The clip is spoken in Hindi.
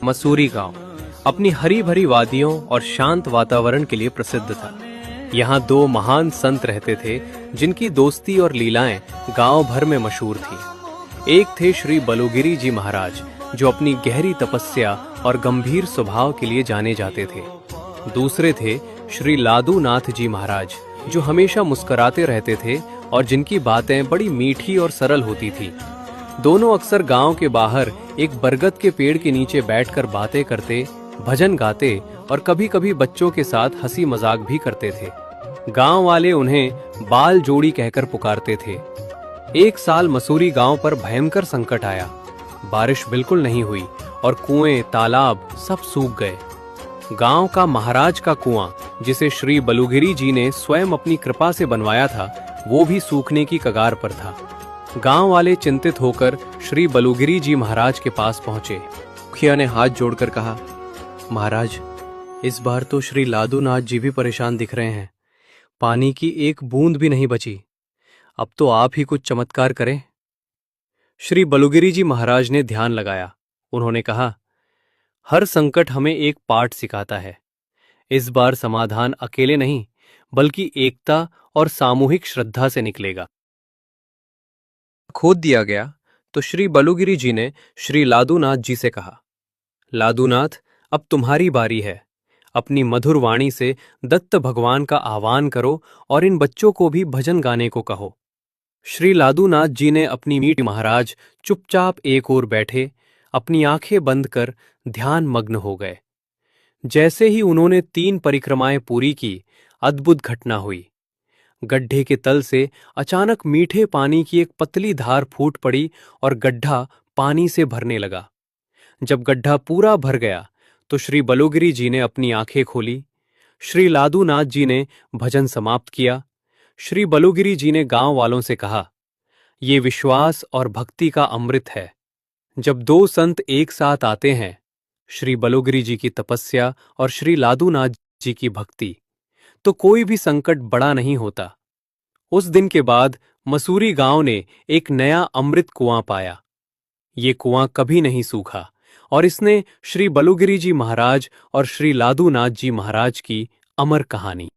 मसूरी गांव अपनी हरी भरी वादियों और शांत वातावरण के लिए प्रसिद्ध था। यहाँ दो महान संत रहते थे जिनकी दोस्ती और लीलाएं गांव भर में मशहूर थी। एक थे श्री बलुगिरी जी महाराज, जो अपनी गहरी तपस्या और गंभीर स्वभाव के लिए जाने जाते थे। दूसरे थे श्री लादू नाथ जी महाराज, जो हमेशा मुस्कुराते रहते थे और जिनकी बातें बड़ी मीठी और सरल होती थी। दोनों अक्सर गांव के बाहर एक बरगद के पेड़ के नीचे बैठकर बातें करते, भजन गाते और कभी-कभी बच्चों के साथ हंसी मजाक भी करते थे। गांव वाले उन्हें बाल जोड़ी कहकर पुकारते थे। एक साल मसूरी गांव पर भयंकर संकट आया। बारिश बिल्कुल नहीं हुई और कुएं, तालाब सब सूख गए। गांव का महाराज का कुआं, जिसे श्री बलुगिरी जी ने स्वयं अपनी कृपा से बनवाया था, वो भी सूखने की कगार पर था। गांव वाले चिंतित होकर श्री बलुगिरी जी महाराज के पास पहुंचे। मुखिया ने हाथ जोड़कर कहा, महाराज, इस बार तो श्री लादूनाथ जी भी परेशान दिख रहे हैं। पानी की एक बूंद भी नहीं बची। अब तो आप ही कुछ चमत्कार करें। श्री बलुगिरी जी महाराज ने ध्यान लगाया। उन्होंने कहा, हर संकट हमें एक पाठ सिखाता है। इस बार समाधान अकेले नहीं, बल्कि एकता और सामूहिक श्रद्धा से निकलेगा। खोद दिया गया तो श्री बलुगिरी जी ने श्री लादूनाथ जी से कहा, लादूनाथ, अब तुम्हारी बारी है। अपनी मधुर वाणी से दत्त भगवान का आह्वान करो और इन बच्चों को भी भजन गाने को कहो। श्री लादूनाथ जी ने अपनी मीठी महाराज चुपचाप एक ओर बैठे, अपनी आंखें बंद कर ध्यान मग्न हो गए। जैसे ही उन्होंने 3 परिक्रमाएं पूरी की, अद्भुत घटना हुई। गड्ढे के तल से अचानक मीठे पानी की एक पतली धार फूट पड़ी और गड्ढा पानी से भरने लगा। जब गड्ढा पूरा भर गया तो श्री बलुगिरी जी ने अपनी आंखें खोली। श्री लादूनाथ जी ने भजन समाप्त किया। श्री बलुगिरी जी ने गांव वालों से कहा, ये विश्वास और भक्ति का अमृत है। जब 2 संत एक साथ आते हैं, श्री बलुगिरी जी की तपस्या और श्री लादूनाथ जी की भक्ति, तो कोई भी संकट बड़ा नहीं होता। उस दिन के बाद मसूरी गांव ने एक नया अमृत कुआं पाया। ये कुआं कभी नहीं सूखा और इसने श्री बलुगिरी जी महाराज और श्री लादूनाथ जी महाराज की अमर कहानी